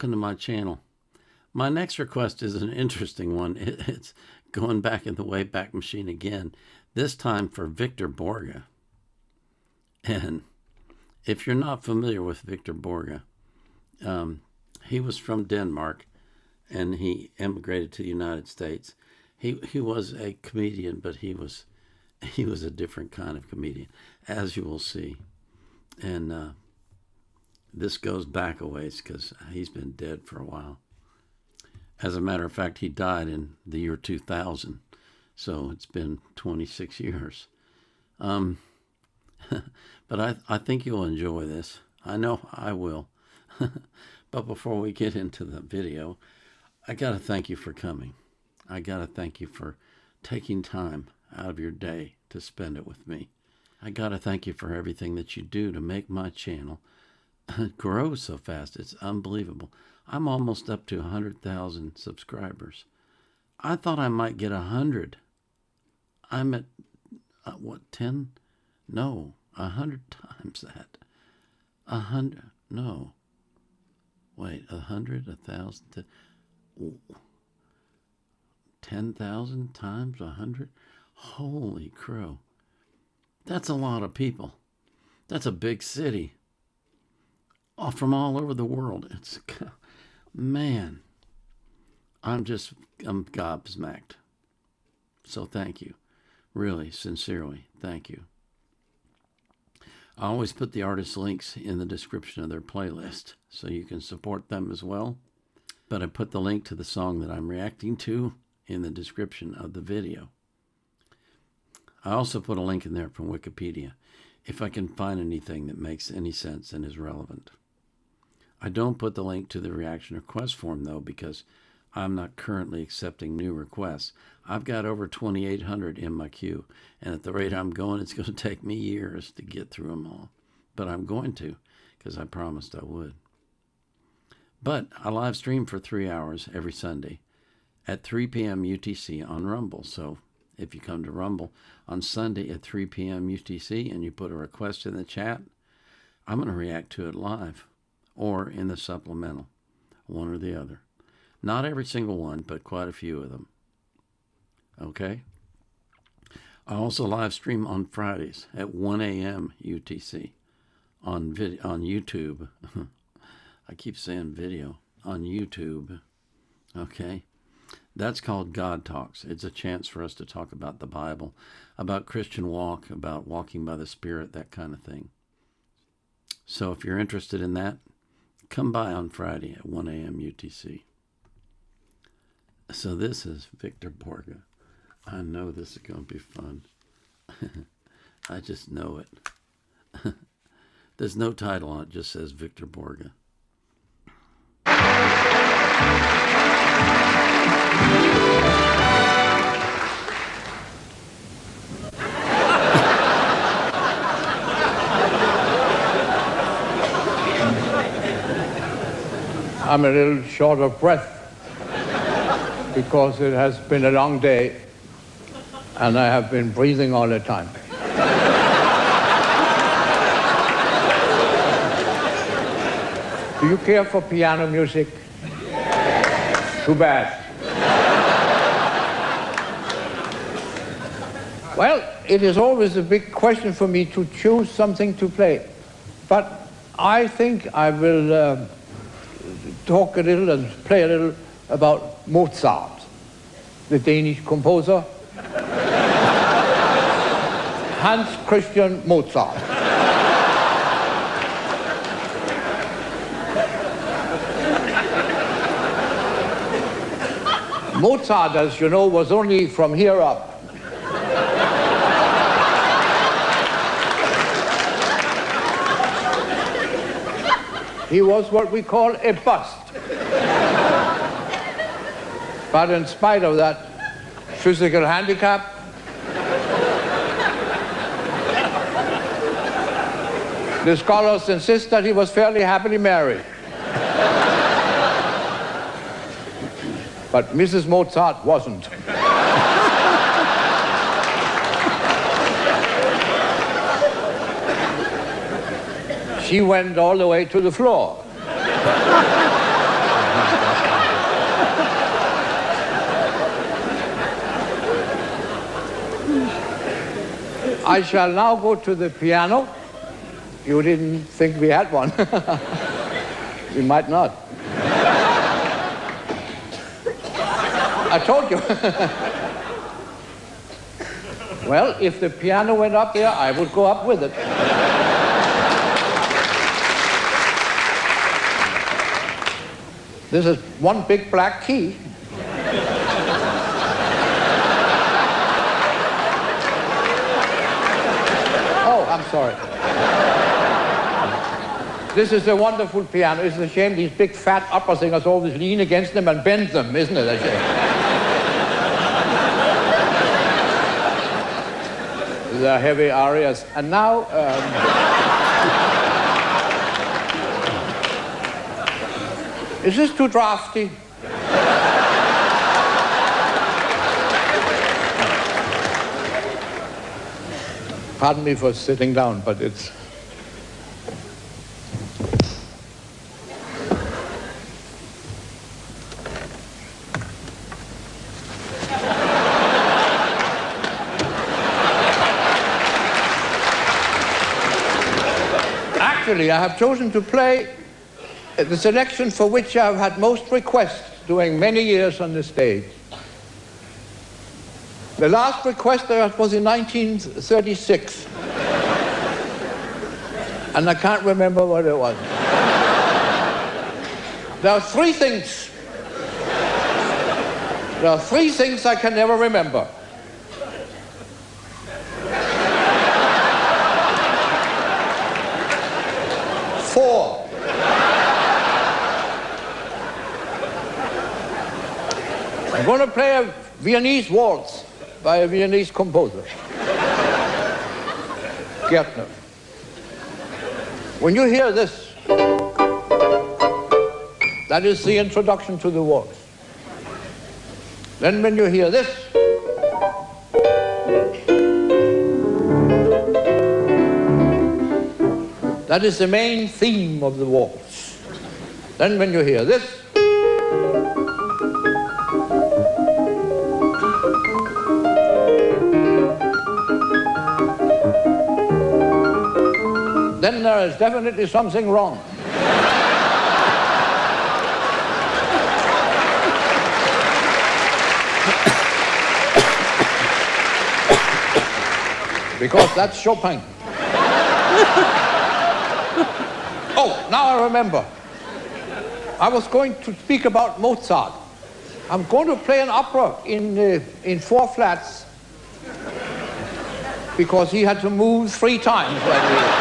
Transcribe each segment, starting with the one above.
welcome to my channel. My next request is an interesting one. It's going back in the Wayback Machine again, this time for Victor Borge. And if you're not familiar with Victor Borge, he was from Denmark and he immigrated to the United States. He was a comedian, but he was a different kind of comedian, as you will see. And this goes back a ways because he's been dead for a while. As a matter of fact, he died in the year 2000, so it's been 26 years. But I think you'll enjoy this. I know I will. But before we get into the video, I got to thank you for coming. I got to thank you for taking time out of your day to spend it with me. I got to thank you for everything that you do to make my channel grow so fast. It's unbelievable. I'm almost up to 100,000 subscribers. I thought I might get 100. I'm at, 10? No, 100 times that. 100, no. Wait, 100, 1,000, 10,000 times 100? Holy crow. That's a lot of people. That's a big city. From all over the world. It's, man, I'm gobsmacked. So thank you. Really, sincerely, thank you. I always put the artist links in the description of their playlist so you can support them as well. But I put the link to the song that I'm reacting to in the description of the video. I also put a link in there from Wikipedia if I can find anything that makes any sense and is relevant. I don't put the link to the reaction request form, though, because I'm not currently accepting new requests. I've got over 2,800 in my queue, and at the rate I'm going, it's going to take me years to get through them all. But I'm going to, because I promised I would. But I live stream for 3 hours every Sunday at 3 p.m. UTC on Rumble. So if you come to Rumble on Sunday at 3 p.m. UTC and you put a request in the chat, I'm going to react to it live or in the supplemental, one or the other. Not every single one, but quite a few of them. Okay? I also live stream on Fridays at 1 a.m. UTC on YouTube. I keep saying video. On YouTube. Okay? That's called God Talks. It's a chance for us to talk about the Bible, about Christian walk, about walking by the Spirit, that kind of thing. So if you're interested in that, come by on Friday at 1 a.m. UTC. So this is Victor Borge. I know this is going to be fun. I just know it. There's no title on it, just says Victor Borge. I'm a little short of breath because it has been a long day and I have been breathing all the time. Do you care for piano music? Too bad. Well, it is always a big question for me to choose something to play, but I think I will talk a little and play a little about Mozart, the Danish composer, Hans Christian Mozart. Mozart, as you know, was only from here up. He was what we call a bust. But in spite of that physical handicap, the scholars insist that he was fairly happily married. But Mrs. Mozart wasn't. She went all the way to the floor. I shall now go to the piano. You didn't think we had one. We might not. I told you. Well, if the piano went up there, I would go up with it. This is one big black key. Oh, I'm sorry. This is a wonderful piano. It's a shame these big fat opera singers always lean against them and bend them, isn't it? A shame. The heavy arias. And now, is this too drafty? Pardon me for sitting down, but it's... Actually, I have chosen to play the selection for which I have had most requests during many years on the stage. The last request was in 1936. And I can't remember what it was. There are three things. There are three things I can never remember. Four. I'm going to play a Viennese waltz by a Viennese composer, Gärtner. When you hear this, that is the introduction to the waltz. Then when you hear this, that is the main theme of the waltz. Then when you hear this, then there is definitely something wrong. Because that's Chopin. Oh, now I remember. I was going to speak about Mozart. I'm going to play an opera in four flats because he had to move 3 times while he wrote.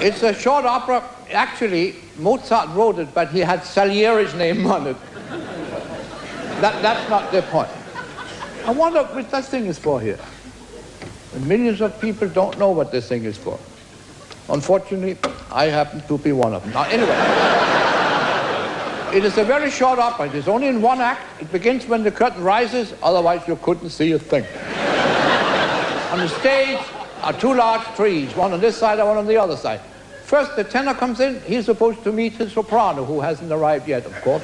It's a short opera. Actually, Mozart wrote it, but he had Salieri's name on it. That's not the point. I wonder what that thing is for here. And millions of people don't know what this thing is for. Unfortunately, I happen to be one of them. Now, anyway, it is a very short opera. It is only in one act. It begins when the curtain rises, otherwise you couldn't see a thing. On the stage are 2 large trees, one on this side and one on the other side. First, the tenor comes in. He's supposed to meet his soprano, who hasn't arrived yet, of course.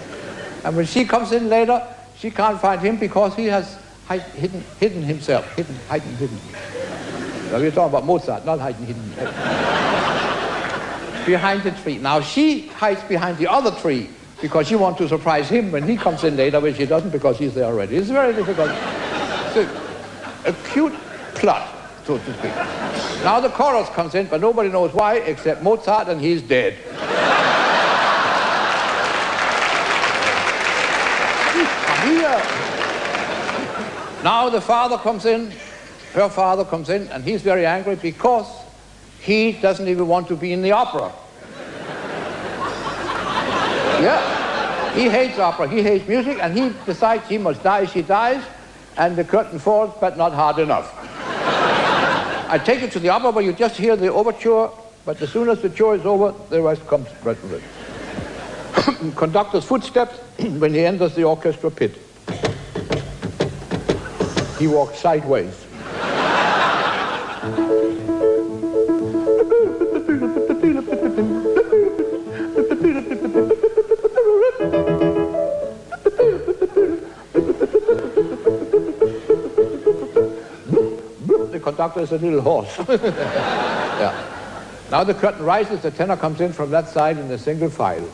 And when she comes in later, she can't find him because he has hidden himself. Hidden. Now, we're talking about Mozart, not hidden. Behind the tree. Now, she hides behind the other tree because she wants to surprise him when he comes in later, which she doesn't because he's there already. It's very difficult. It's a cute plot, so to speak. Now the chorus comes in, but nobody knows why except Mozart, and he's dead. Now the father comes in, her father comes in, and he's very angry because he doesn't even want to be in the opera. Yeah, he hates opera, he hates music, and he decides he must die. She dies, and the curtain falls, but not hard enough. I take it to the opera where you just hear the overture, but as soon as the chore is over, the rest comes right with it. Conductor's footsteps when he enters the orchestra pit. He walks sideways. conductor is a little hoarse. Yeah. Now the curtain rises, the tenor comes in from that side in a single file.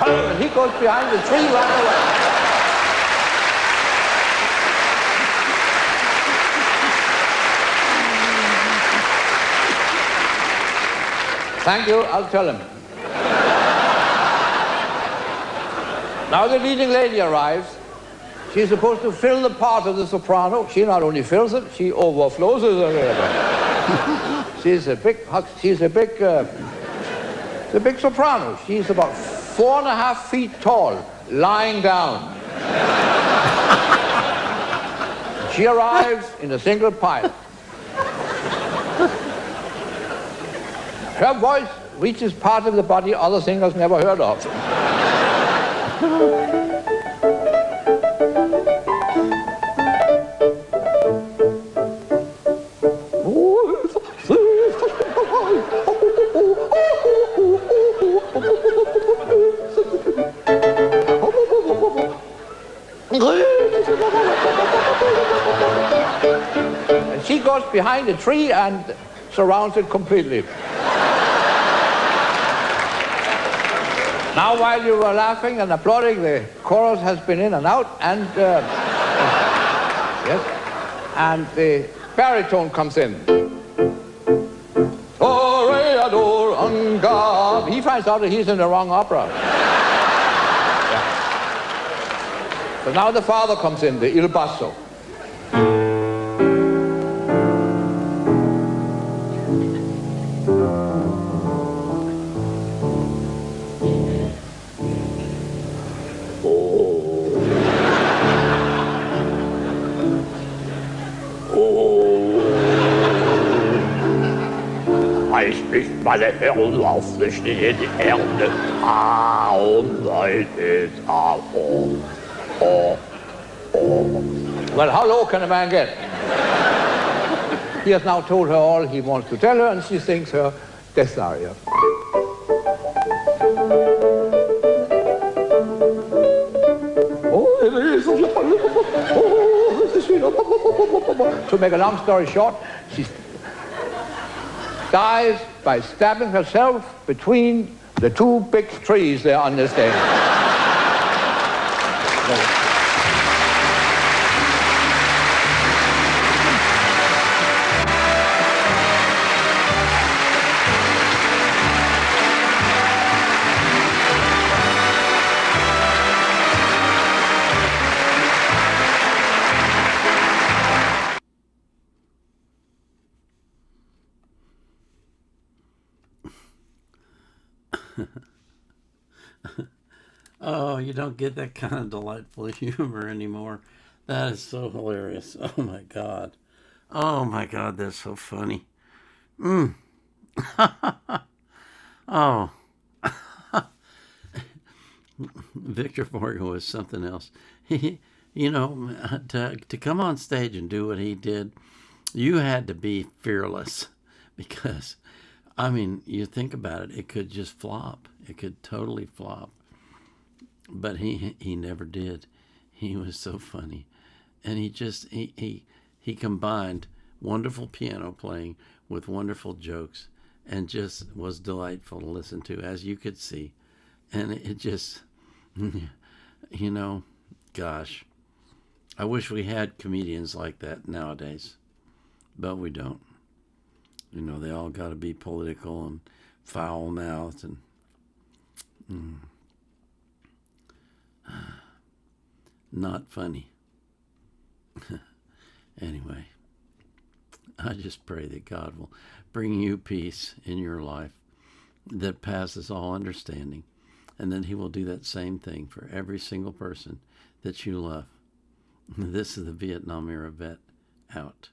And he goes behind the tree right away. Thank you, I'll tell him. Now the leading lady arrives. She's supposed to fill the part of the soprano. She not only fills it, she overflows it. She's a big soprano. She's about 4.5 feet tall, lying down. She arrives in a single pile. Her voice reaches part of the body other singers never heard of. And she goes behind a tree and surrounds it completely. Now, while you were laughing and applauding, the chorus has been in and out, and yes, and the baritone comes in. He finds out that he's in the wrong opera. Yeah. So now the father comes in, the il basso. Meine Herren aufrichten in die Erde. Well, how low can a man get? He has now told her all he wants to tell her, and she sings her death aria. To make a long story short, she dies by stabbing herself between the two big trees there on the stage. Oh, you don't get that kind of delightful humor anymore. That is so hilarious. Oh my God. Oh my God, that's so funny. Oh. Victor Borge was something else. He, to come on stage and do what he did, you had to be fearless because, I mean, you think about it, it could just flop. It could totally flop. But he never did. He was so funny. And he combined wonderful piano playing with wonderful jokes and just was delightful to listen to, as you could see. And it just, gosh, I wish we had comedians like that nowadays, but we don't. They all got to be political and foul-mouthed and not funny. Anyway, I just pray that God will bring you peace in your life that passes all understanding, and then he will do that same thing for every single person that you love. This is the Vietnam era vet out.